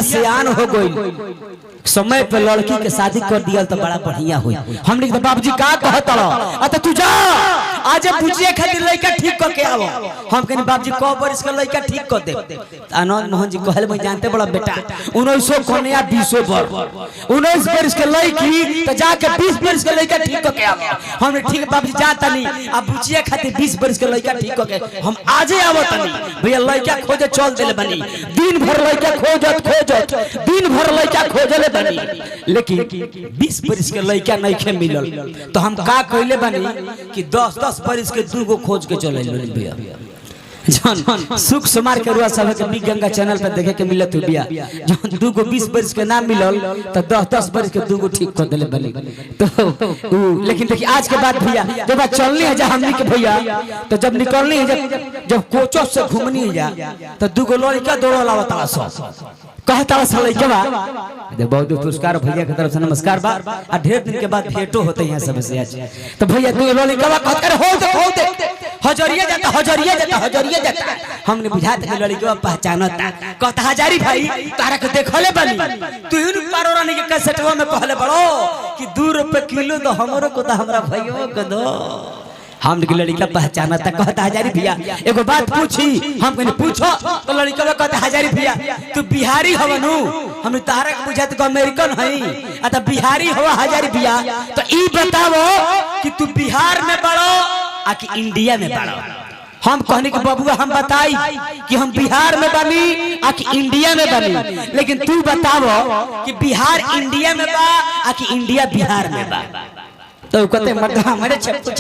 सियान हो गई, समय पे लड़की के शादी कर दिया तो बड़ा बढ़िया हुई। हमने कहा बाबूजी का कहत रहो, तू जा आज पूछिए खातिर लड़का ठीक करके आओ। हम कहनी बाबूजी कब बरिस का लड़का ठीक कर दे। आनंद मोहन जी कहले मैं जानते बड़ा बेटा 1900 कन्या 20 बर 19 बरिस के लड़की तो जाके 20 बरिस के लड़का ठीक करके आओ। हमने ठीक बाबूजी जा तनी अब पूछिए खातिर 20 बरिस के लड़का ठीक करके हम आजे आवत तनी। भैया लड़का खोजे चल देले बनी, दिन भर लड़का खोजत दिन भर लड़का खोजले बनी, लेकिन 20 बरिस के लड़का नहीं खे मिलल। तो हम का कहले बनी कि 10 बरिस के दूगो खोज के चले भैया। जन सुख समार के रुआ सब के बिग गंगा चैनल पर देखे के मिलत बिया। जन दूगो 20 बरिस के नाम मिलल तो 10 बरिस के दूगो ठीक कर देले बनी। तो लेकिन देखिए आज के बाद भैया जब बात चलनी है हमनी के भैया, तो जब निकलनी है जब कोचो से घूमनी है तो दूगो लड़का दौड़ लावता सब कहता लड़का बा बहुत पुरस्कार भैया की तरफ से नमस्कार बा। और ढेर दिन के बाद भेंटो होते हैं सबसे आज। तो भैया दूगो लड़का कहते हो दे हजरिया जाता हमने बुझाते कि लड़का पहचानता कहता हजारी भाई तारा के देखले बनी तू ही पारो रानी के कैसेटवा में कहले बड़ो कि 2 रुपए किलो तो हमरो को तो हमरा भाइयों को दो। हम लड़का पहचाना था कहता हजारी भैया एगो बात पूछी। हम कहने पूछो तो लड़का कहता हजारी भैया तू बिहारी हवनु, हम तारा के बुझाते को अमेरिकन हई अत बिहारी हवा हजारी भैया। तो ई बताओ कि तू बिहार में बड़ो आ कि इंडिया में बड़ो। हम कहने के बबुआ हम बताई कि हम बिहार में बनी आ कि इंडिया में बनी, लेकिन तू बताओ कि बिहार इंडिया में बा आ कि इंडिया बिहार में बा। तो कहते मर्द हमारे छप्पू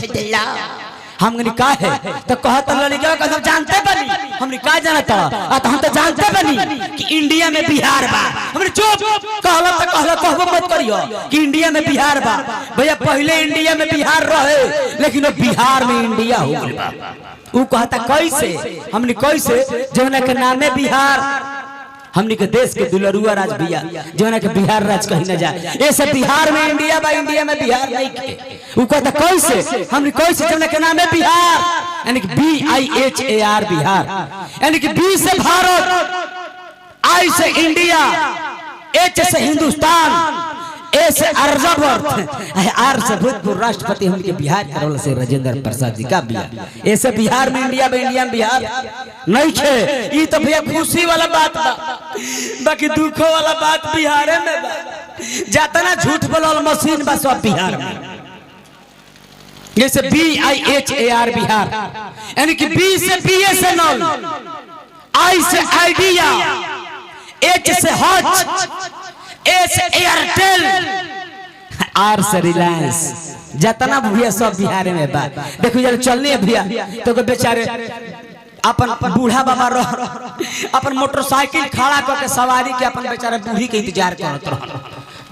हमने का है तो कहता लड़का का सब जानते बनी हमने का जानता तो हम तो जानते बनी कि इंडिया में बिहार बा। हमने चुप कहला तो कहबो मत करियो कि इंडिया में बिहार बा। भैया पहले इंडिया में बिहार रहे लेकिन वो बिहार में इंडिया हो गइल बा। वो कहता कैसे, हमने कैसे जौना के नामे बिहार हमनी के देश के दुलरुआ राज भैया जौना के बिहार राज कहीं न जाए ऐसे बिहार में इंडिया बा इंडिया में बिहार नहीं के। वो कहता कैसे, हमने कैसे जौना के नाम है बिहार यानी कि BIHAR बिहार यानी कि B से भारत, I से इंडिया, H से हिंदुस्तान, A से अर्जावर्त, R से भूतपूर्व राष्ट्रपति हम के बिहार करोल से राजेंद्र प्रसाद जी का बिहार। ऐसे बिहार में इंडिया में इंडिया में बिहार नहीं खे। ये तो भैया खुशी वाला बात बा, बाकी दुखों वाला बात बिहार में बा। जातना झूठ बोलल मशीन बा सब बिहार में। जैसे BIHAR बिहार यानी कि B से BSNL, I से आइडिया, H से हज, A से एयरटेल, R से रिलायंस। जतना भैया सब बिहार में बा। देखो यार चलने भैया तो बेचारे अपन बूढ़ा बाबा अपन मोटरसाइकिल खड़ा करके सवारी के अपन बेचारे बूढ़ी के इंतजार करत रह।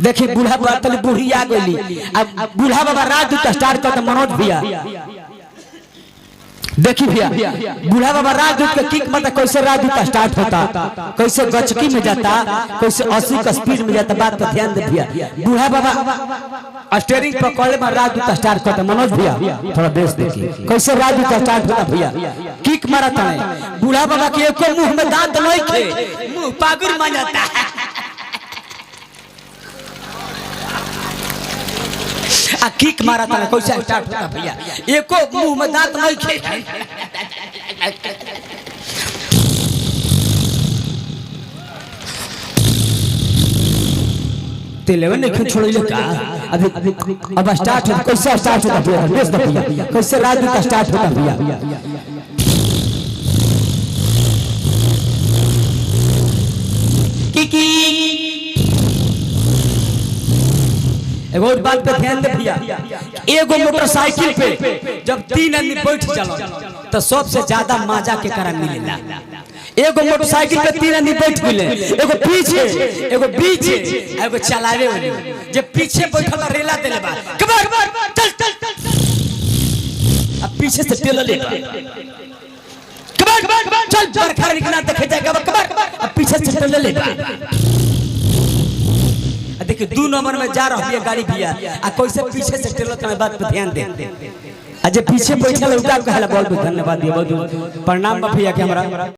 देखिए बूढ़ा बाबा बूढ़ी आ गई। अब बूढ़ा बाबा रात स्टार्ट करते मनोज भैया देखी भैया बूढ़ा बाबा रात के किक मतलब कैसे रात स्टार्ट होता, कैसे गचकी में जाता, कैसे 80 का स्पीड में जाता। बात पर ध्यान दे भैया। बूढ़ा बाबा स्टीयरिंग पकड़े में रात स्टार्ट करता मनोज भैया थोड़ा बेस देखिए कैसे रात स्टार्ट होता भैया किक मारता है। बूढ़ा बाबा के एको मुंह में दांत नहीं थे, मुंह पागुर मान जाता है आ किक मारा था कैसे स्टार्ट होता भैया एको मुंह में दांत नहीं खे। तेलवे नहीं छोड़िले का अभी अब स्टार्ट होता कैसे स्टार्ट होता भैया बेस भैया कैसे रात का स्टार्ट होता भैया। एगो बात पे ध्यान दे भैया, एगो मोटरसाइकिल पे जब 3 आदमी बैठ चलो तो सबसे ज्यादा मजा के कारण मिलेला। एगो मोटरसाइकिल पे 3 आदमी बैठ मिले, एगो पीछे एगो बीच एगो चलावे वाली। जब पीछे बैठल रेला देले बा कबर चल चल चल अब पीछे से टेल ले कबर चल बरखा निकला देखे जाएगा कबर अब पीछे से टेल ले। देखिए 2 नंबर में जा रहा है गाड़ी भैया आ कैसे पीछे से टेलो तो बात पे ध्यान दे। आज पीछे बैठल उठा कहला बहुत बहुत धन्यवाद दिया, बहुत प्रणाम भैया के हमरा।